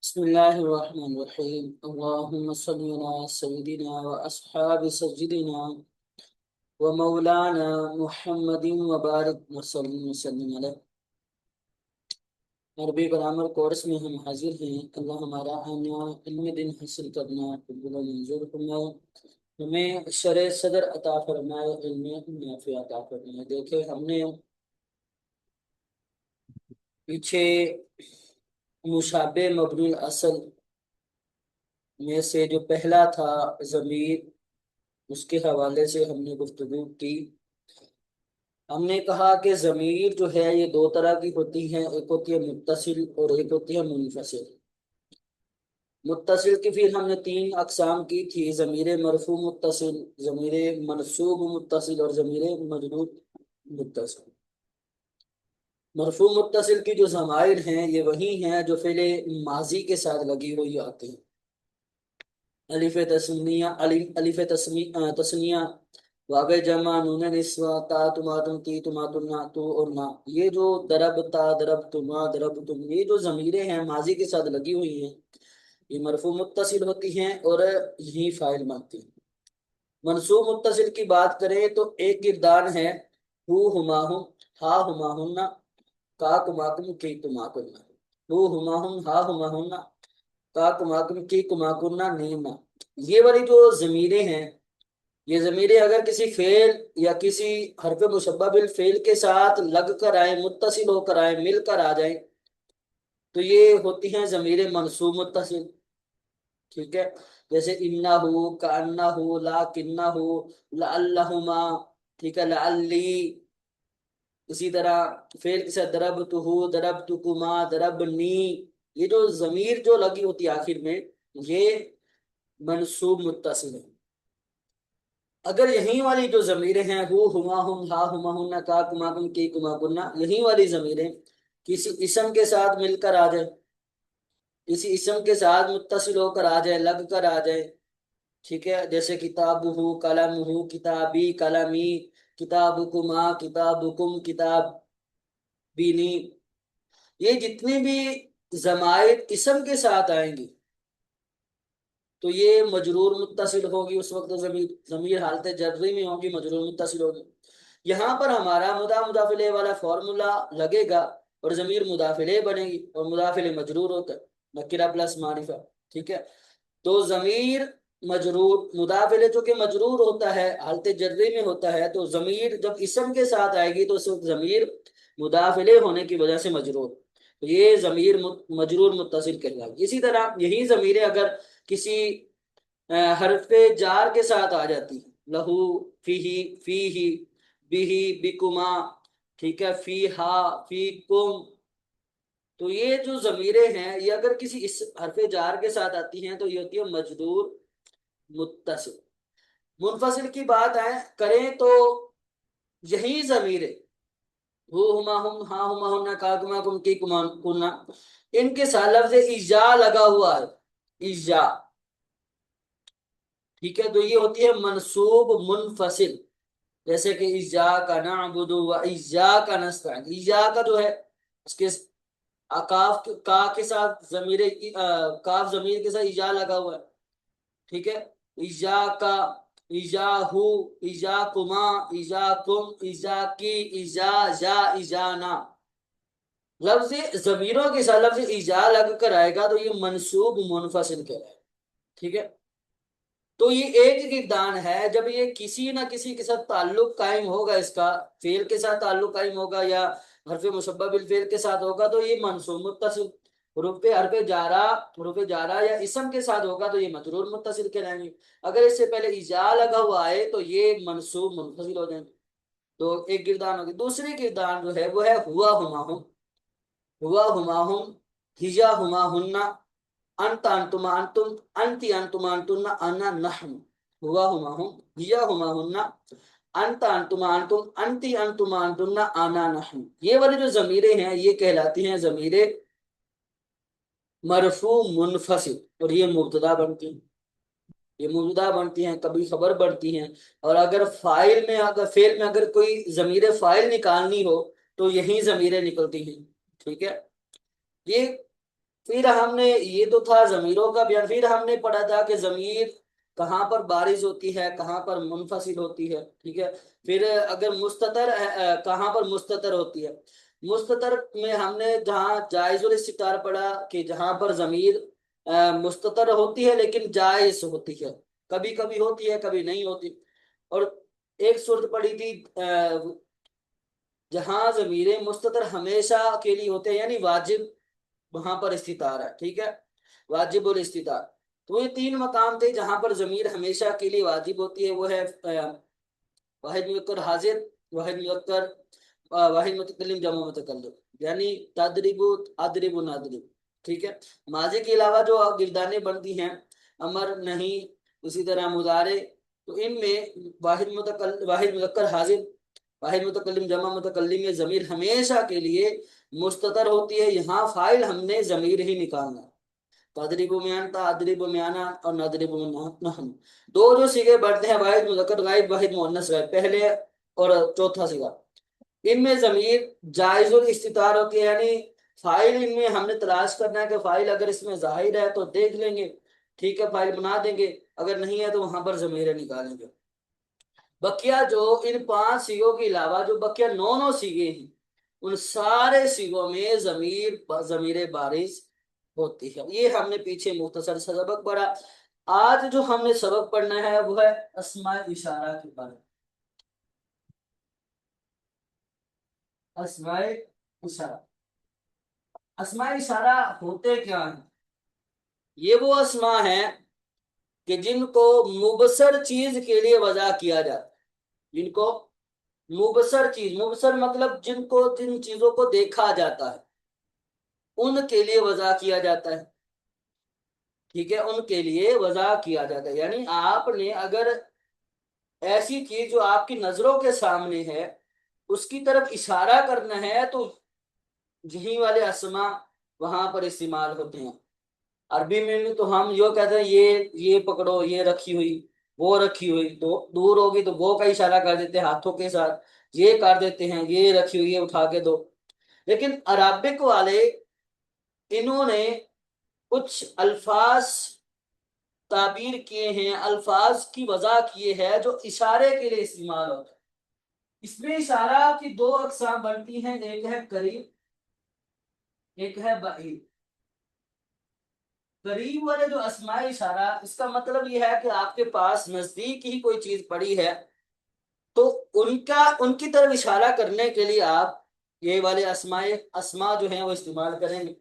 بسم الله الرحمن الرحيم اللهم صل على سيدنا وأصحاب سيدنا ومولانا محمد وبارك وسلم عليه۔ عربی گرامر کورس میں ہم حاضر ہیں۔ اللہ ہمارا آنا علم دن حاصل کرنا قبول و منظور فرمائے، ہمیں شرع صدر عطا فرمائے، علم نافع عطا فرمائے۔ دیکھیں ہم نے پیچھے مشابہ مبنی الاصل میں سے جو پہلا تھا ضمیر، اس کے حوالے سے ہم نے گفتگو کی۔ ہم نے کہا کہ ضمیر جو ہے یہ دو طرح کی ہوتی ہیں، ایک ہوتی ہے متصل اور ایک ہوتی ہے منفصل۔ متصل کی پھر ہم نے تین اقسام کی تھی: ضمیر مرفوع متصل، ضمیر منصوب متصل اور ضمیر مجرور متصل۔ مرفوع متصل کی جو ضمائر ہیں یہ وہی ہیں جو فعل ماضی کے ساتھ لگی ہوئی آتے ہیں۔ الف تسنیہ، تسنیہ، واو جمع، نون نسوہ، تا تماتم، تی تماتم، نا تو اور نا، یہ جو درب تا درب تما درب تم، یہ جو ضمیریں ہیں ماضی کے ساتھ لگی ہوئی ہیں، یہ مرفوع متصل ہوتی ہیں اور یہی فاعل بنتی ہیں۔ منصوب متصل کی بات کریں تو ایک گردان ہے: ہو ہما ہم، ہا ہما ہن، کا کماکم، کی کماکن، ہو ہما ہم، ہا ہما ہن، کا کماکم، کی کماکن، نینا۔ یہ والی جو ضمیریں ہیں، یہ ضمیریں اگر کسی فعل یا کسی حرف مشبہ بالفعل کے ساتھ لگ کر آئیں، متصل ہو کر آئیں، مل کر آ جائیں، تو یہ ہوتی ہیں ضمیر منصوب متصل۔ ٹھیک ہے، جیسے انا ہو، کانا ہو، لاکنہ ہو، لعلہما، ٹھیک ہے، لعلی۔ اسی طرح فعل کے ساتھ ضربتہ، ضربتکما، ضربنی، یہ جو ضمیر جو لگی ہوتی ہے آخر میں، یہ منصوب متصل ہے۔ اگر یہی والی جو ضمیریں ہیں، ہو ہما ہم، ہا ہما ہن، کا کما کم، کی کما کننا، یہی والی ضمیریں کسی اسم کے ساتھ مل کر آ جائیں، کسی اسم کے ساتھ متصل ہو کر آ جائیں، لگ کر آ جائیں، ٹھیک ہے، جیسے کتاب ہو، قلم ہو، کتابی، قلمی، کتابکما، کتابکم، کتاب بینی، یہ جتنے بھی ضمائر اسم کے ساتھ آئیں گی تو یہ مجرور متصل ہوگی۔ اس وقت ضمیر حالت جری میں ہوگی، مجرور متصل ہوگی۔ یہاں پر ہمارا مضاف الیہ والا فارمولا لگے گا اور ضمیر مضاف الیہ بنے گی، اور مضاف الیہ مجرور ہوتا ہے، نکرہ پلس معرفہ، ٹھیک ہے۔ تو ضمیر مجرور، مضاف الیہ چونکہ مجرور ہوتا ہے، حالت جری میں ہوتا ہے، تو ضمیر جب اسم کے ساتھ آئے گی تو اس وقت ضمیر مضاف الیہ ہونے کی وجہ سے مجرور، تو یہ ضمیر مجرور متصل کہلائے گی۔ اسی طرح یہی ضمیریں اگر کسی حرف جار کے ساتھ آ جاتی ہیں، لہو، فیہی، فیہی، بیہی، بکما، ٹھیک ہے، فیہا، فیکم، تو یہ جو ضمیریں ہیں یہ اگر کسی اس حرف جار کے ساتھ آتی ہیں تو یہ ہوتی ہے مجرور متصل۔ منفصل کی بات کریں تو یہی ضمیریں، ہو ہما ہم، ہا ہما ہن، کا کما کم، کی کما کننا، ان کے ساتھ لفظ ایجا لگا ہوا ہے، ایجا، ٹھیک ہے، تو یہ ہوتی ہے منصوب منفصل۔ جیسے کہ ایاک نعبد و ایاک نستعین، ایاک جو ہے اس کے کاف کا کے ساتھ ضمیر، کاف ضمیر کے ساتھ ایجا لگا ہوا ہے، ٹھیک ہے، ایاک، ایجاہو، ایجاکما، ایجاکم، ایجاکی، ایجاجا، ایجانا، لفظ ضمیروں کے ساتھ لفظ ایجا لگ کر آئے گا تو یہ منصوب منفصل کہلائے گا، ٹھیک ہے۔ تو یہ ایک گردان ہے، جب یہ کسی نہ کسی کے ساتھ تعلق قائم ہوگا، اس کا فعل کے ساتھ تعلق قائم ہوگا یا حرف مشبہ بالفعل کے ساتھ ہوگا تو یہ منصوب متصل، حروف جارہ یا اسم کے ساتھ ہوگا تو یہ مجرور متصل کہلائیں گے۔ اگر اس سے پہلے ایجا لگا ہوا ہے تو یہ منصوب منفصل ہو جائیں گے۔ تو ایک گردان ہوگی۔ دوسری گردان جو ہے وہ ہے ہوا ہما ہم، ہوا ہما ہم، ہجا ہما ہن، انت انتما انتم، انتی انتما انتن، انا نحن، ہوا ہما ہم، ہیا ہما ہن، انت انتما انتم، انتی انتما انتن، انا نحن، یہ والی جو ضمیریں ہیں یہ کہلاتی ہیں ضمیر مرفوع منفصل، اور یہ مبتدا بنتی ہیں، یہ مبتدا بنتی ہیں، کبھی خبر بنتی ہیں، اور اگر فاعل میں، اگر فعل میں اگر کوئی ضمیر فاعل نکالنی ہو تو یہی ضمیریں نکلتی ہیں، ٹھیک ہے۔ یہ پھر ہم نے یہ تو تھا ضمیروں کا بیان، پھر ہم نے پڑھا تھا کہ ضمیر کہاں پر بارز ہوتی ہے، کہاں پر منفصل ہوتی ہے، ٹھیک ہے۔ پھر اگر مستتر کہاں پر مستتر ہوتی ہے۔ مستتر میں ہم نے جہاں جائز الاستتار پڑھا کہ جہاں پر ضمیر مستتر ہوتی ہے لیکن جائز ہوتی ہے، کبھی کبھی ہوتی ہے کبھی نہیں ہوتی۔ اور ایک صورت پڑھی تھی جہاں ضمیر مستتر ہمیشہ کے لیے ہوتے ہیں، یعنی واجب، وہاں پر استتار ہے، ٹھیک ہے، واجب اور استتار۔ تو یہ تین مقام تھے جہاں پر ضمیر ہمیشہ کے لیے واجب ہوتی ہے، وہ ہے واحد مذکر حاضر، واحد مذکر واحد متکلم جمع متکلم، یعنی تدریب، ادرب، نادرب، ٹھیک ہے۔ ماضی کے علاوہ جو گردانیں بنتی ہیں، امر، نہیں، اسی طرح مضارع، تو ان میں واحد مذکر حاضر، واحد متکلم جمع متکلم میں ضمیر ہمیشہ کے لیے مستتر ہوتی ہے، یہاں فاعل ہم نے ضمیر ہی نکالنا ہے۔ تدریب میں انتا، ادریب میں آنا، اور نادرب میں نحن، دو جو سیگے بڑھتے ہیں، واحد مذکر غائب، واحد مؤنث غائب، پہلے اور چوتھا سیگا، ان میں ضمیر جائز الاستتار ہوتی ہے، یعنی فاعل ان میں ہم نے تلاش کرنا ہے کہ فاعل اگر اس میں ظاہر ہے تو دیکھ لیں گے، ٹھیک ہے، فاعل بنا دیں گے، اگر نہیں ہے تو وہاں پر ضمیر نکالیں گے۔ بقیہ جو ان 5 سیگوں کے علاوہ جو بقیہ 9 سیگے ہیں، ان سارے سیگوں میں ضمیر بارز ہوتی ہے۔ یہ ہم نے پیچھے مختصر سا سبق پڑھا۔ آج جو ہم نے سبق پڑھنا ہے وہ ہے اسماء اشارہ کے بارے میں۔ اسماء اشارہ، اسماء اشارہ ہوتے کیا ہیں؟ یہ وہ اسماء ہیں کہ جن کو مبصر چیز کے لیے وضع کیا جاتا ہے، جن کو مبصر چیز، مبصر مطلب جن چیزوں کو دیکھا جاتا ہے ان کے لیے وضع کیا جاتا ہے، ٹھیک ہے، ان کے لیے وضع کیا جاتا ہے، یعنی آپ نے اگر ایسی چیز جو آپ کی نظروں کے سامنے ہے اس کی طرف اشارہ کرنا ہے تو یہی والے اسما وہاں پر استعمال ہوتے ہیں۔ عربی میں تو ہم یہ کہتے ہیں یہ پکڑو، یہ رکھی ہوئی، وہ رکھی ہوئی، تو دور ہوگی تو وہ کا اشارہ کر دیتے ہیں ہاتھوں کے ساتھ، یہ کر دیتے ہیں یہ رکھی ہوئی ہے اٹھا کے دو۔ لیکن عربک والے انہوں نے کچھ الفاظ تعبیر کیے ہیں، الفاظ کی وضع کیے ہیں جو اشارے کے لیے استعمال ہوتے ہیں۔ اس میں اشارہ کی 2 اقسام بنتی ہیں، ایک ہے قریب، ایک ہے بعید۔ قریب والے جو اسماء اشارہ، اس کا مطلب یہ ہے کہ آپ کے پاس نزدیک ہی کوئی چیز پڑی ہے تو ان کی طرف اشارہ کرنے کے لیے آپ یہ والے اسماء جو ہیں وہ استعمال کریں گے۔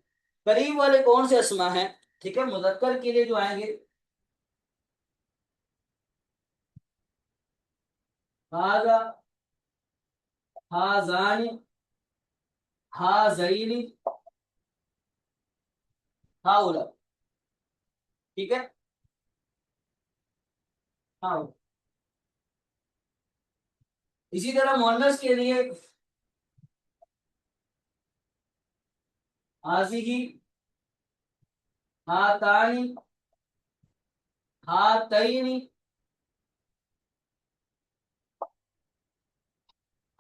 قریب والے کون سے اسماء ہیں؟ ٹھیک ہے، مذکر کے لیے جو آئیں گے، ہاذا، ہاذان، ہاذین، ہاؤلا، ٹھیک ہے، ہاں۔ اسی طرح مؤنث کے لیے حاذی، ہاتانی، ہاتین،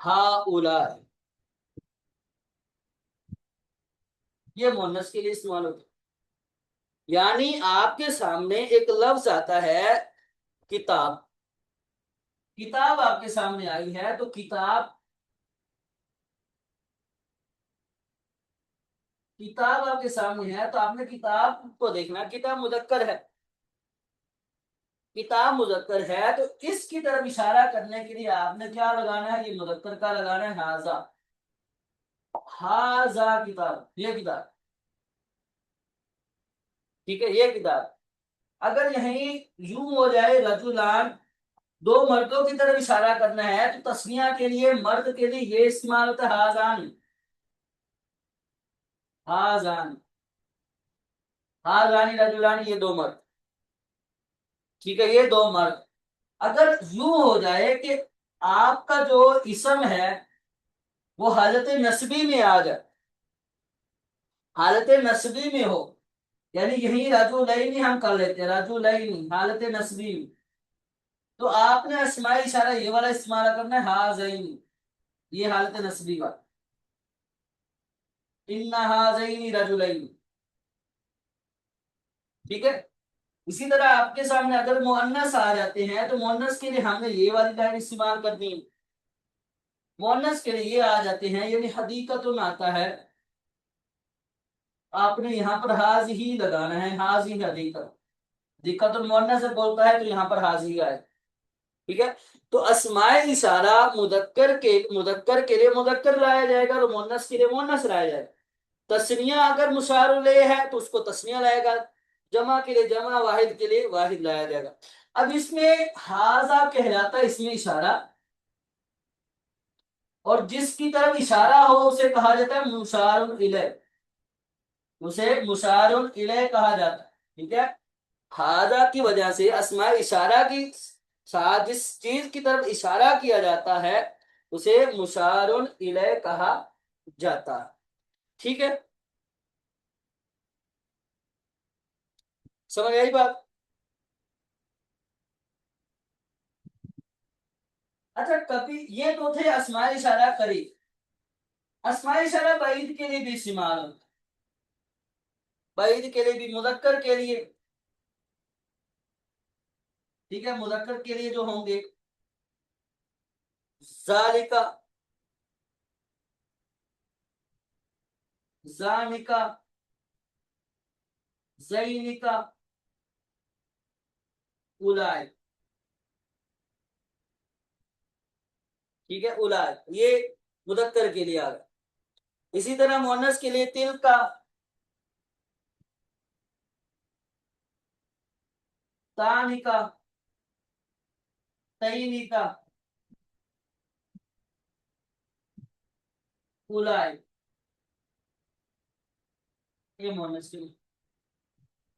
ہاؤلاء، یہ مؤنث کے لیے استعمال ہوتا ہے۔ یعنی آپ کے سامنے ایک لفظ آتا ہے کتاب، کتاب آپ کے سامنے آئی ہے تو کتاب آپ کے سامنے ہے تو آپ نے کتاب کو دیکھنا، کتاب مذکر ہے، کتاب مذکر ہے تو اس کی طرف اشارہ کرنے کے لیے آپ نے کیا لگانا ہے؟ یہ مذکر کا لگانا ہے، ہاذا، ہاذا کتاب، یہ کتاب، ٹھیک ہے، یہ کتاب۔ اگر یہیں یوں ہو جائے رجلان، 2 مردوں کی طرف اشارہ کرنا ہے تو تسنیہ کے لیے، مرد کے لیے یہ استعمال ہوتا ہے ہاذان، ہاذان، ہاذان رجلان، یہ 2 مرد، ٹھیک ہے، یہ 2 مرد۔ اگر یوں ہو جائے کہ آپ کا جو اسم ہے وہ حالت نسبی میں آ جائے، حالت نسبی میں ہو، یعنی یہی رجلین ہم کر لیتے ہیں، رجلین حالت نسبی میں، تو آپ نے اسماء اشارہ یہ والا استعمال کرنا ہے، ہاذین، یہ حالت نسبی کا، ان ہاذین رجلین، ٹھیک ہے. اسی طرح آپ کے سامنے اگر مؤنث آ جاتے ہیں تو مؤنث کے لیے ہم نے یہ والی لائن استعمال کرنی ہے. مؤنث کے لیے یہ آ جاتے ہیں یعنی حدیقت میں آتا ہے، آپ نے یہاں پر حاضی لگانا ہے، حاضی حدیقت. دقت المؤنث سے بولتا ہے تو یہاں پر حاضی آئے. ٹھیک ہے. تو اسماء اشارہ مذکر کے لیے مذکر لایا جائے گا اور مؤنث کے لیے مؤنث لایا جائے گا. تثنیہ اگر مشار الیہ ہے تو اس کو تثنیہ لائے گا، جمع کے لیے جمع، واحد کے لیے واحد لایا جائے گا. اب اس میں حاضہ کہلاتا ہے اسم اشارہ، اور جس کی طرف اشارہ ہو اسے کہا جاتا ہے مشار الیہ، اسے مشار الیہ کہا جاتا ہے. ٹھیک ہے. حاضہ کی وجہ سے اسماء اشارہ کی ساتھ جس چیز کی طرف اشارہ کیا جاتا ہے اسے مشار الیہ کہا جاتا ہے. ٹھیک ہے. سمجھ آئی بات؟ اچھا، کبھی یہ تو تھے اسماء اشارہ قریب. اسماء اشارہ بعید کے لیے بھی استعمال ہوتا ہے، بعید کے لیے بھی، مذکر کے لیے. ٹھیک ہے. مذکر کے لیے جو ہوں گے ذالکا، زانکا، زینکا، اولائک. ٹھیک ہے. اولائک یہ مذکر کے لیے آ گیا. اسی طرح مؤنث کے لیے تل کا، تانی کا، تئینی کا، اولائک. یہ مؤنث کے لیے.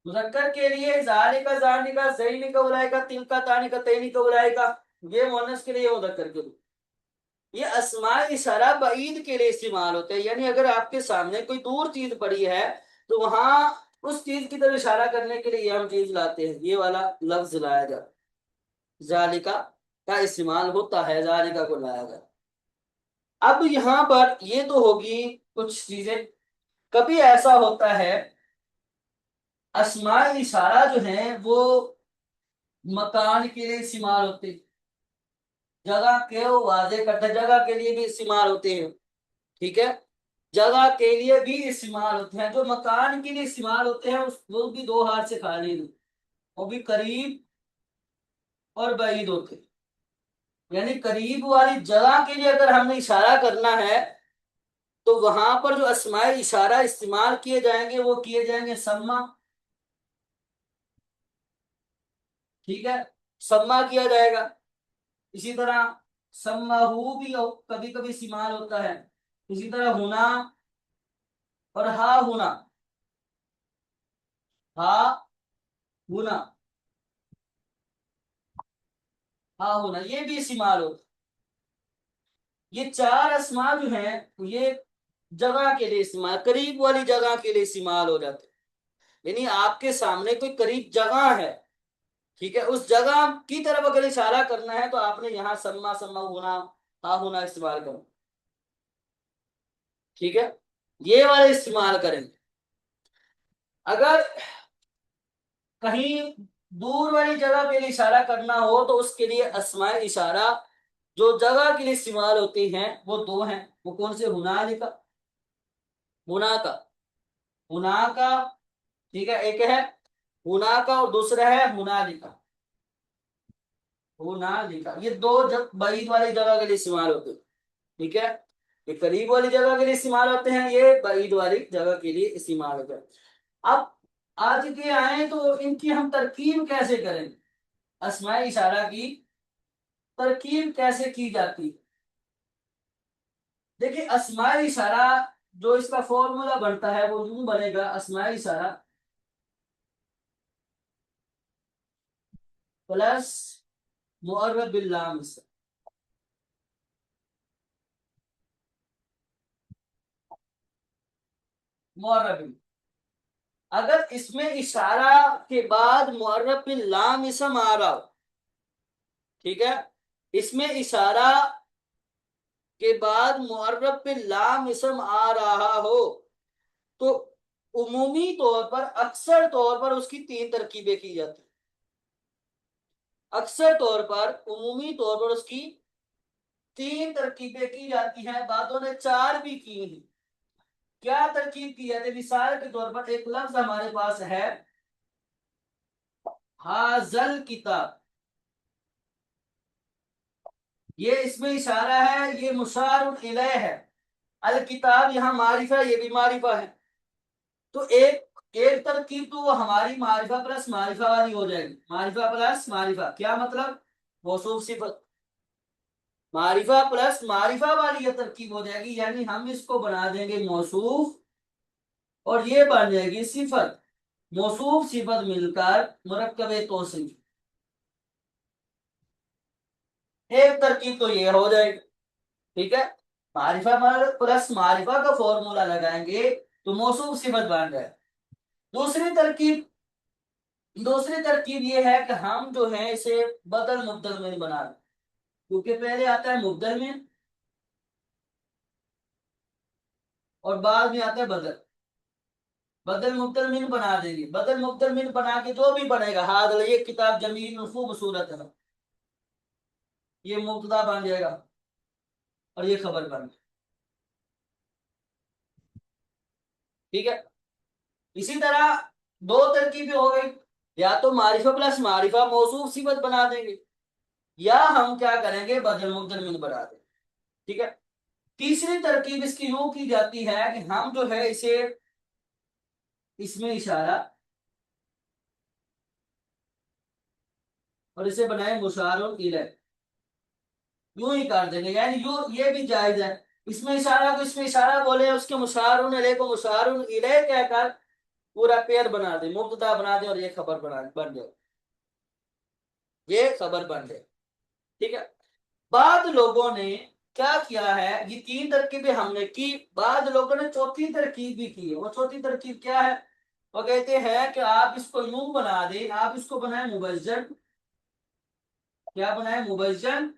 مذکر کے لیے ذالکا، زانکا، زینکا، اولائکا، تل کا، تانی کا، تئینی کا، اولائکا. یہ مؤنث کے لیے، مذکر کے لیے. یہ اسماء اشارہ بعید کے لیے استعمال ہوتے ہیں، یعنی اگر آپ کے سامنے کوئی دور چیز پڑی ہے تو وہاں اس چیز کی طرف اشارہ کرنے کے لیے یہ ہم چیز لاتے ہیں، یہ والا لفظ لایا جاتا ہے. ذالکا کا استعمال ہوتا ہے، ذالکا کو لایا گیا. اب یہاں پر یہ تو ہوگی کچھ چیزیں. کبھی ایسا ہوتا ہے اسماء اشارہ جو ہیں وہ مکان کے لیے استعمال ہوتے ہیں، جگہ کے واضح کرتا ہے، جگہ کے لیے بھی استعمال ہوتے ہیں. ٹھیک ہے. جگہ کے لیے بھی استعمال ہوتے ہیں. جو مکان کے لیے استعمال ہوتے ہیں وہ بھی دو ہاتھ سے خالی نہیں، وہ بھی قریب اور بعید ہوتے ہیں. یعنی قریب والی جگہ کے لیے اگر ہم نے اشارہ کرنا ہے تو وہاں پر جو اسماء اشارہ استعمال کیے جائیں گے وہ کیے جائیں گے سما. ٹھیک ہے. سما کیا جائے گا. اسی طرح سما ہو بھی کبھی کبھی استعمال ہوتا ہے. اسی طرح ہونا اور ہا ہونا، ہا ہونا، ہا ہونا، یہ بھی استعمال ہوتا ہے. یہ چار اسماء جو ہیں یہ جگہ کے لیے استعمال، قریب والی جگہ کے لیے استعمال ہو جاتے ہیں. یعنی آپ کے سامنے کوئی قریب جگہ ہے، ٹھیک ہے، اس جگہ کی طرف اگر اشارہ کرنا ہے تو آپ نے یہاں سما، سما ہونا، ہا ہونا استعمال کرنا. ٹھیک ہے. یہ والے استعمال کریں. اگر کہیں دور والی جگہ پہ اشارہ کرنا ہو تو اس کے لیے اسماء اشارہ جو جگہ کے لیے استعمال ہوتی ہیں وہ دو ہیں. وہ کون سے؟ ہونا کا، ہونا کا، ہونا کا. ٹھیک ہے. ایک ہے ہونا کا اور دوسرا ہے ہونا کا. ہونا کا یہ دو بعید والی جگہ کے لیے استعمال ہوتے ہیں. ٹھیک ہے. یہ قریب والی جگہ کے لیے استعمال ہوتے ہیں، یہ بعید والی جگہ کے لیے استعمال ہوتے ہیں. اب آج کے آئیں تو ان کی ہم ترکیب کیسے کریں؟ اسماء اشارہ کی ترکیب کیسے کی جاتی؟ دیکھیں اسماء اشارہ جو اس کا فارمولا بنتا ہے وہ یوں بنے گا: اسماء اشارہ پلس معرب باللام سے. معرب، اگر اس میں اشارہ کے بعد معرب باللام اسم آ رہا ہو، ٹھیک ہے، اس میں اشارہ کے بعد معرب باللام اسم آ رہا ہو تو عمومی طور پر اکثر طور پر اس کی 3 ترکیبیں کی جاتی ہیں، اکثر طور پر عمومی طور پر اس کی 3 ترکیبیں کی جاتی ہیں، بعضوں نے 4 بھی کی ہیں۔ کیا ترکیب کی جاتی ہے؟ مثال کے طور پر ایک لفظ ہمارے پاس ہے حاضل کتاب، یہ اس میں اشارہ ہے، یہ مشار الیہ ہے، الکتاب یہاں معرفہ، یہ بھی معرفہ ہے، تو ایک ترکیب تو وہ ہماری معرفہ پلس معرفہ والی ہو جائے گی، معرفہ پلس معرفہ، کیا مطلب؟ موصوف صفت، معرفہ پلس معرفہ والی یہ ترکیب ہو جائے گی، یعنی ہم اس کو بنا دیں گے موصوف اور یہ بن جائے گی صفت، موصوف صفت مل کر مرکب توصیف، ایک ترکیب تو یہ ہو جائے گی، ٹھیک ہے؟ معرفہ پلس معرفہ کا فارمولا لگائیں گے تو موصوف صفت بن جائے۔ دوسری ترکیب یہ ہے کہ ہم جو ہے اسے بدل مبدل میں بنا دیں، کیونکہ پہلے آتا ہے مبدل میں اور بعد میں آتا ہے بدل، بدل مبدل من بنا دیں گے، بدل مبدل من بنا کے جو بھی بنے گا، حاضر یہ کتاب جمیل خوب صورت ہے، یہ مبتدا بن جائے گا اور یہ خبر بن جائے، ٹھیک ہے؟ اسی طرح 2 ترکیبیں ہو گئی، یا تو معرفہ پلس معرفہ موصوف صفت بنا دیں گے، یا ہم کیا کریں گے بدل مبدل من بنا دیں گے، ٹھیک ہے؟ تیسری ترکیب اس کی یوں کی جاتی ہے کہ ہم جو ہے اسے اس میں اشارہ اور اسے بنائے مشار الیہ، یوں ہی کر دیں گے، یعنی یوں یہ بھی جائز ہے، اس میں اشارہ کو اس میں اشارہ بولے، اس کے مشار الیہ کو مشار الیہ کہہ کر پورا پیر بنا دیں، مبتدا بنا دیں اور یہ خبر بن جائے، یہ خبر بن جائے، ٹھیک ہے؟ بعض لوگوں نے کیا کیا ہے، یہ 3 ترکیبیں ہم نے کی، بعض لوگوں نے چوتھی ترکیب بھی کی ہے، وہ چوتھی ترکیب کیا ہے؟ وہ کہتے ہیں کہ آپ اس کو یوں بنا دیں، آپ اس کو بنائیں مبجن، کیا بنائیں؟ مبجن،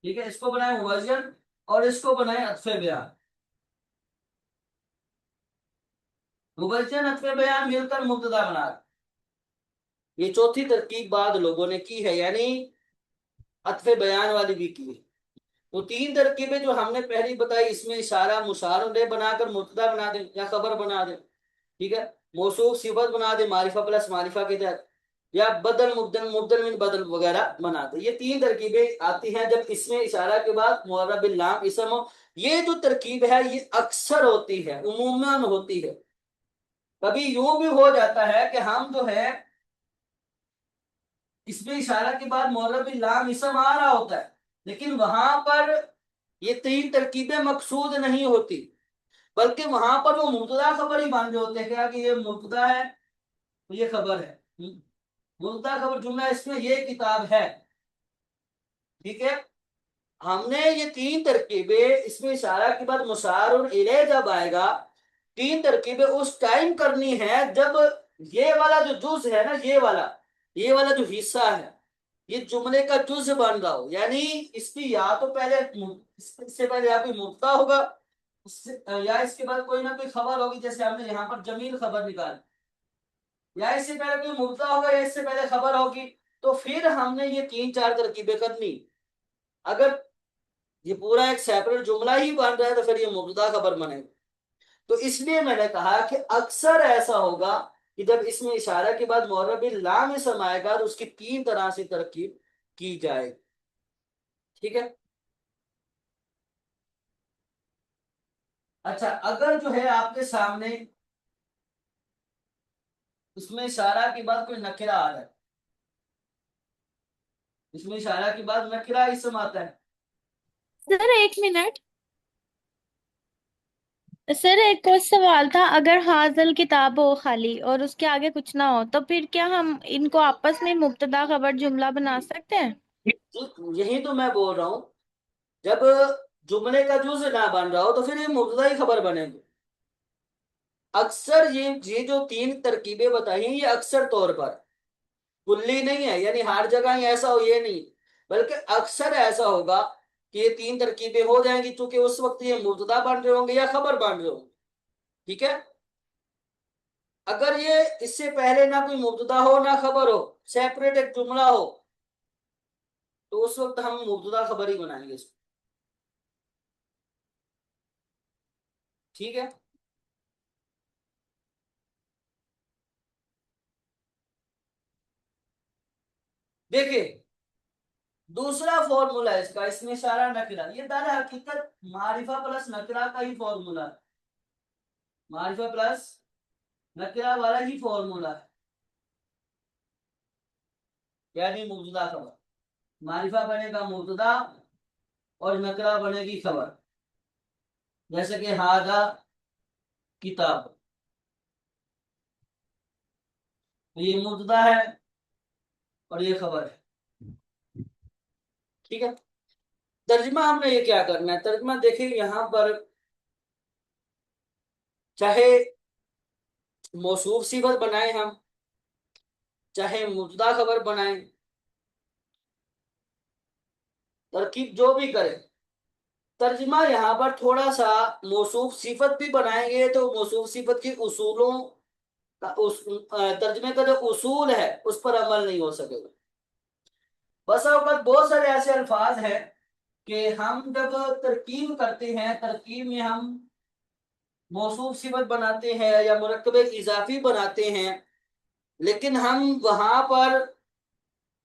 ٹھیک ہے؟ اس کو بنائیں مبجن اور اس کو بنائیں عطف بیان، مبجن عطف بیان مل کر مبتدا بنا، یہ چوتھی ترکیب بعض لوگوں نے کی ہے، یعنی عطف بیان والی بھی کی ہے۔ وہ 3 ترکیبیں جو ہم نے پہلی بتائی، اس میں اشارہ مشار الیہ بنا کر مبتدا بنا دیں یا خبر بنا دیں، ٹھیک ہے؟ موصوف صفت بنا دیں معرفہ پلس معرفہ کے تحت، یا بدل مبدل مبدل من بدل وغیرہ بنا دیں، یہ 3 ترکیبیں آتی ہیں جب اس میں اشارہ کے بعد معرب اللام اسم ہو۔ یہ جو ترکیب ہے یہ اکثر ہوتی ہے، عموماً ہوتی ہے، کبھی یوں بھی ہو جاتا ہے کہ ہم جو ہے اس میں اشارہ کے بعد معرب اللام اسم آ رہا ہوتا ہے، لیکن وہاں پر یہ 3 ترکیبیں مقصود نہیں ہوتی، بلکہ وہاں پر وہ مبتدا خبر ہی مان رہے ہوتے ہیں، کیا کہ یہ مبتدا ہے تو یہ خبر ہے، مبتدا خبر جملہ اس میں یہ کتاب ہے، ٹھیک ہے؟ ہم نے یہ 3 ترکیبیں اس میں اشارہ کے بعد مشار الیہ جب آئے گا، 3 ترکیبیں اس ٹائم کرنی ہے جب یہ والا جو جز ہے نا، یہ والا جو حصہ ہے یہ جملے کا جز بن رہا ہو، یعنی اس کی یا تو پہلے اس سے پہلے یا کوئی مبتدا ہوگا، یا اس کے بعد کوئی نہ کوئی خبر ہوگی، جیسے ہم نے یہاں پر جمیل خبر نکالی، یا اس سے پہلے کوئی مبتدا ہوگا یا اس سے پہلے خبر ہوگی، تو پھر ہم نے یہ 3-4 ترکیبیں کرنی، اگر یہ پورا ایک سیپریٹ جملہ ہی بن رہا ہے تو پھر یہ مبتدا خبر بنے گا، تو اس لیے میں نے کہا کہ اکثر ایسا ہوگا کہ جب اس میں اشارہ کے بعد معرب اللام اسم آئے گا تو اس کی 3 طرح سے ترکیب کی جائے، ٹھیک ہے؟ اچھا، اگر جو ہے آپ کے سامنے اس میں اشارہ کے بعد کوئی نکرہ آ رہا ہے، اس میں اشارہ کے بعد نکرہ اسم آتا ہے، سر ایک منٹ، سر ایک اور سوال تھا، اگر حاضل کتاب ہو خالی اور اس کے آگے کچھ نہ ہو تو پھر کیا ہم ان کو آپس میں مبتدا خبر جملہ بنا سکتے ہیں؟ یہی تو میں بول رہا ہوں، جب جملے کا جز نہ بن رہا ہو تو پھر یہ مبتدا ہی خبر بنے گی، اکثر یہ جو 3 ترکیبیں بتائی ہیں یہ اکثر طور پر، کلی نہیں ہے، یعنی ہر جگہ ہی ایسا ہو یہ نہیں، بلکہ اکثر ایسا ہوگا کہ یہ 3 ترکیبیں ہو جائیں گی، چونکہ اس وقت یہ مبتدا بن رہے ہوں گے یا خبر بن رہے ہوں گے، ٹھیک ہے، اگر یہ اس سے پہلے نہ کوئی مبتدا ہو نہ خبر ہو، سیپریٹ ایک جملہ ہو، تو اس وقت ہم مبتدا خبر ہی بنائیں گے اس کو، ٹھیک ہے۔ دیکھیں دوسرا فارمولا ہے اس کا، اس میں اشارہ نکرہ، یہ در حقیقت معرفہ پلس نکرہ کا ہی فارمولا ہے، معرفہ پلس نکرہ والا ہی فارمولا ہے، یعنی مبتدا خبر، معرفہ بنے گا مبتدا اور نکرہ بنے گی خبر، جیسے کہ ہاذا کتاب، تو یہ مبتدا ہے اور یہ خبر ہے، ٹھیک ہے۔ ترجمہ ہم نے یہ کیا کرنا ہے، ترجمہ دیکھیں یہاں پر چاہے موصوف صفت بنائیں ہم، چاہے مبتدا خبر بنائیں، ترکیب جو بھی کریں، ترجمہ یہاں پر تھوڑا سا موصوف صفت بھی بنائیں گے تو موصوف صفت کے اصولوں کا ترجمے کا جو اصول ہے اس پر عمل نہیں ہو سکے گا۔ بس اوقات بہت سارے ایسے الفاظ ہیں کہ ہم جب ترکیب کرتے ہیں، ترکیب میں ہم موصوف صفت بناتے ہیں یا مرکب اضافی بناتے ہیں، لیکن ہم وہاں پر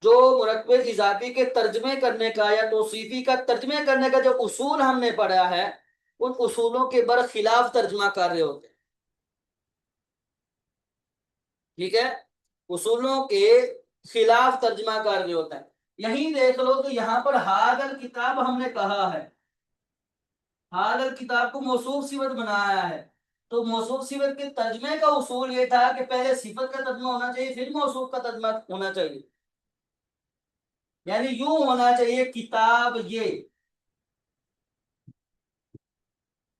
جو مرکب اضافی کے ترجمے کرنے کا یا توصیفی کا ترجمے کرنے کا جو اصول ہم نے پڑھا ہے، ان اصولوں کے برخلاف ترجمہ کر رہے ہوتے ہیں، ٹھیک ہے، اصولوں کے خلاف ترجمہ کر رہے ہوتا ہے۔ یہی دیکھ لو تو یہاں پر حاضر کتاب ہم نے کہا ہے، حاضر کتاب کو موصوف صفت بنایا ہے، تو موصوف صفت کے ترجمے کا اصول یہ تھا کہ پہلے صفت کا ترجمہ ہونا چاہیے پھر موصوف کا ترجمہ ہونا چاہیے، یعنی یوں ہونا چاہیے کتاب یہ،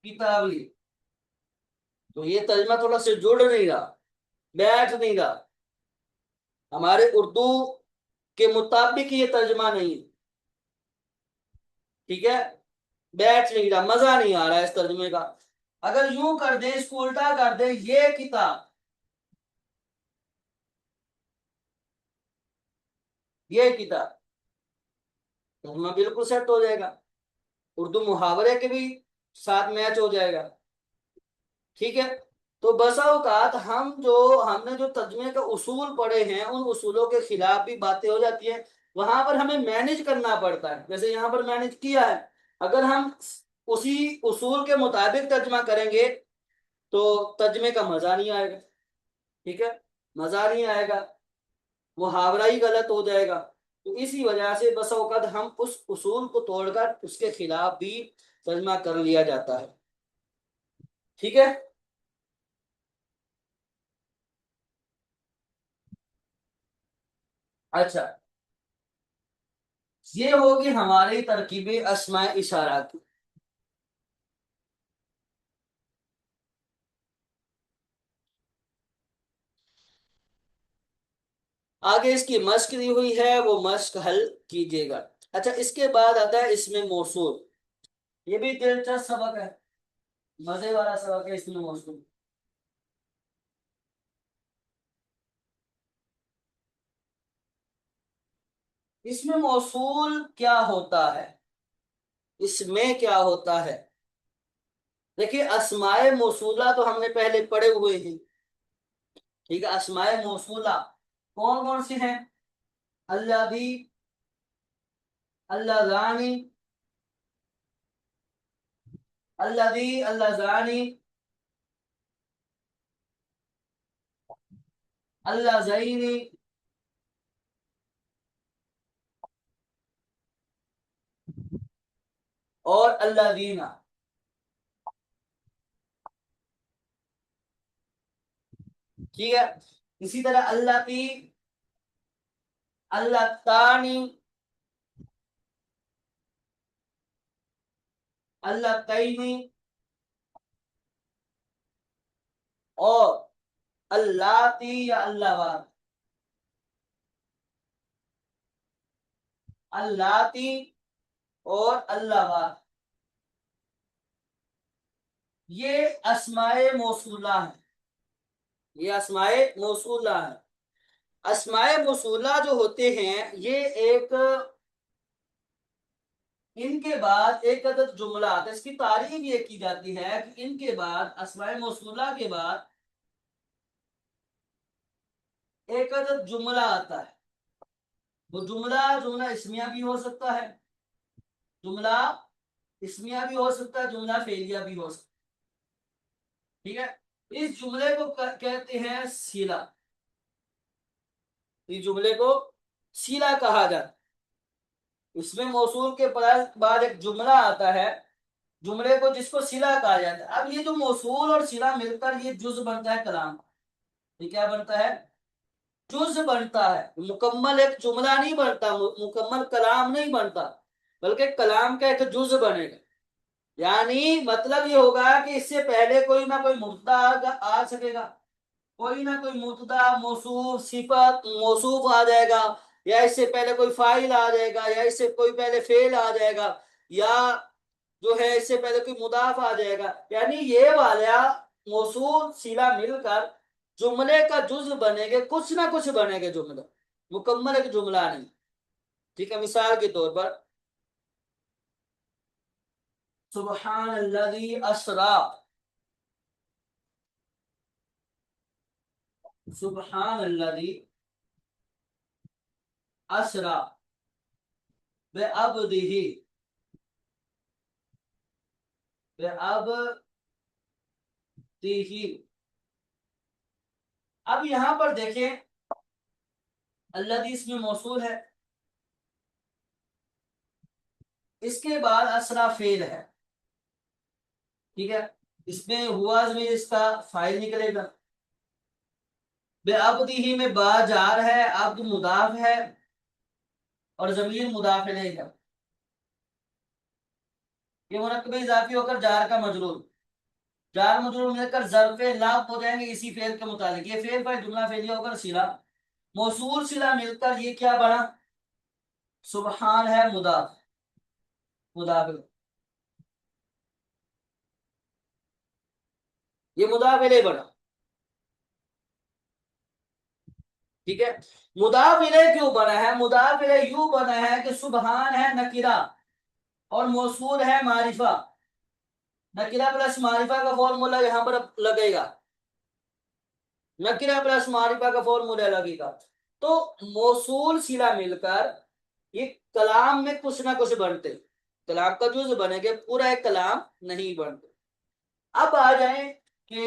کتاب یہ، تو یہ ترجمہ تھوڑا سے جڑ نہیں رہا، بیٹھ نہیں رہا، ہمارے اردو کے مطابق یہ ترجمہ نہیں، ٹھیک ہے، بیٹھ نہیں رہا، مزہ نہیں آ رہا ہے اس ترجمے کا۔ اگر یوں کر دیں، اس کو الٹا کر دیں، یہ کتاب، یہ کتاب، ترجمہ بالکل سیٹ ہو جائے گا، اردو محاورے کے بھی ساتھ میچ ہو جائے گا، ٹھیک ہے۔ تو بسا اوقات ہم نے جو ترجمے کا اصول پڑھے ہیں ان اصولوں کے خلاف بھی باتیں ہو جاتی ہیں، وہاں پر ہمیں مینج کرنا پڑتا ہے، جیسے یہاں پر مینج کیا ہے، اگر ہم اسی اصول کے مطابق ترجمہ کریں گے تو ترجمے کا مزہ نہیں آئے گا، ٹھیک ہے، مزہ نہیں آئے گا، محاورہ ہی غلط ہو جائے گا، تو اسی وجہ سے بسا اوقات ہم اس اصول کو توڑ کر اس کے خلاف بھی ترجمہ کر لیا جاتا ہے، ٹھیک ہے۔ اچھا، یہ ہوگی ہماری ترکیب اسماء اشارہ کی۔ آگے اس کی مشق دی ہوئی ہے، وہ مشق حل کیجیے گا۔ اچھا، اس کے بعد آتا ہے اس میں موصول، یہ بھی دلچسپ سبق ہے، مزے والا سبق ہے اس میں موصول۔ اس میں موصول کیا ہوتا ہے، اس میں کیا ہوتا ہے؟ دیکھیے اسماء موصولہ تو ہم نے پہلے پڑھے ہوئے ہیں، ٹھیک ہے، اسماء موصولہ کون کون سی ہیں؟ اللہ بھی، اللہ زانی، اللہ بھی، اللہ زانی، اللہ زینی، اور اللہ دینا، ٹھیک ہے۔ اسی طرح اللہ تی، اللہ تانی، اللہ تیمی، اور اللہ تی یا اللہ وات، اللہ تی اور اللہ وات، یہ اسمائے موصولہ ہیں، یہ اسمائے موصولہ ہیں۔ اسمائے موصولہ جو ہوتے ہیں یہ ایک، ان کے بعد ایک عدد جملہ آتا ہے، اس کی تعریف یہ کی جاتی ہے کہ ان کے بعد اسماء موصولہ کے بعد ایک عدد جملہ آتا ہے۔ وہ جملہ اسمیہ بھی ہو سکتا ہے، جملہ اسمیہ بھی ہو سکتا ہے، جملہ فعلیہ بھی ہو سکتا ہے، ٹھیک ہے۔ اس جملے کو کہتے ہیں سیلہ، اس جملے کو سیلہ کہا جاتا ہے۔ اس میں موصول کے بعد ایک جملہ آتا ہے، جملے کو جس کو صلہ کہا جاتا ہے۔ اب یہ جو موصول اور صلہ مل کر یہ جز بنتا ہے کلام، یہ کیا بنتا ہے؟ جز بنتا ہے، مکمل ایک جملہ نہیں بنتا، مکمل کلام نہیں بنتا، بلکہ کلام کا ایک جز بنے گا۔ یعنی مطلب یہ ہوگا کہ اس سے پہلے کوئی نہ کوئی مبتدا آ سکے گا، کوئی نہ کوئی مبتدا موصوف صفت موصوف آ جائے گا، یا اس سے پہلے کوئی فاعل آ جائے گا، یا اس سے کوئی پہلے فعل آ جائے گا، یا جو ہے اس سے پہلے کوئی مضاف آ جائے گا۔ یعنی یہ والا موصول صلہ مل کر جملے کا جز بنے گے، کچھ نہ کچھ بنے گے جملہ، مکمل ایک جملہ نہیں، ٹھیک ہے۔ مثال کے طور پر سبحان الذی اسرا، سبحان الذی اسرا بعبدہ، بعبدہ۔ اب یہاں پر دیکھیں الذی اس میں موصول ہے، اس کے بعد اسرا فعل ہے، ٹھیک ہے۔ اس میں ہوا میں اس کا فاعل نکلے گا، بعبدہ میں با جار ہے، عبد مضاف ہے، اور ضمیر مضاف الیہ ہے، یہ مرکب اضافی ہو کر جار کا مجرور، جار مجرور مل کر ظرف لام ہو جائیں گے اسی فعل کے متعلق، یہ فعل پر جملہ فعلیہ ہو کر صلہ، موصول صلہ مل کر یہ کیا بنا؟ سبحان ہے مضاف، مضاف، یہ مضاف الیہ بنا، ٹھیک ہے۔ مضاف الیہ کیوں بنا ہے؟ مضاف الیہ یوں بنا ہے کہ سبحان ہے نکرہ اور موصول ہے معرفہ، نکرہ پلس معرفہ کا فارمولا یہاں پر لگے گا، نکرہ پلس معرفہ کا فارمولا لگے گا، تو موصول صلہ مل کر یہ کلام میں کچھ نہ کچھ بنتے، کلام کا جز بنے گے، پورا ایک کلام نہیں بنتے۔ اب آ جائیں کہ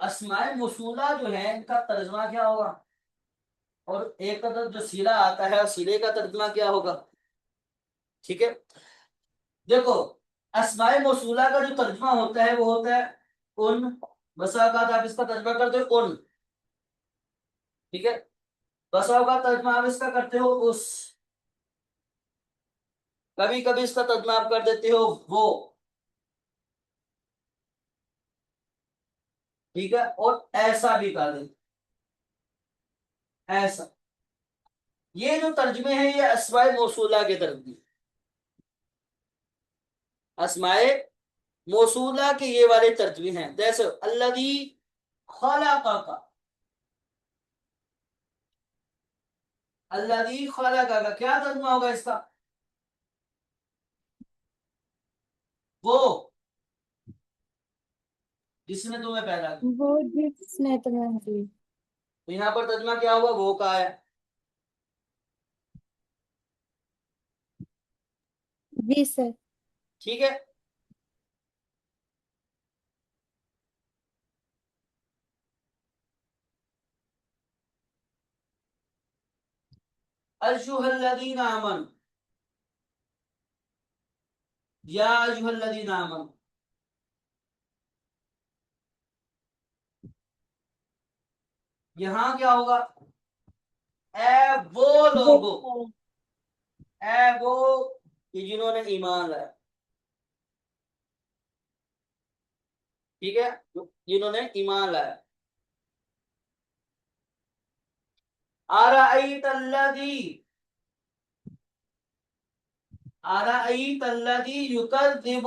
اسماء موصولہ جو ہے ان کا ترجمہ کیا ہوگا، اور ایک عدد جو صلہ آتا ہے صلے کا ترجمہ کیا ہوگا، ٹھیک ہے۔ دیکھو اسماء موصولہ کا جو ترجمہ ہوتا ہے وہ ہوتا ہے ان، بسا اوقات آپ اس کا ترجمہ کرتے ہو ان، ٹھیک ہے، بسا اوقات ترجمہ آپ اس کا کرتے ہو اس، کبھی کبھی اس کا ترجمہ آپ کر دیتے ہو وہ، ٹھیک ہے، اور ایسا بھی کر دیتے، ایسا، یہ جو ترجمے ہیں یہ اسماء موصولہ کے ترجمے، اسماء موصولہ کے یہ والے ترجمے ہیں، جیسے الذی خلقک، الذی خلقک کیا ترجمہ ہوگا اس کا؟ وہ جس نے تمہیں پیدا کیا، وہ جس نے تمہیں دی۔ تو یہاں پر ترجمہ کیا ہوا؟ وہ کا ہے، جی سر۔ ٹھیک ہے۔ ایھا الذین آمنوا، یا ایھا الذین آمنوا، یہاں کیا ہوگا؟ اے وہ لوگو، اے وہ کہ جنہوں نے ایمان لایا، ٹھیک ہے، جنہوں نے ایمان لایا۔ ارأیت الذی، ارأیت الذی یکذب،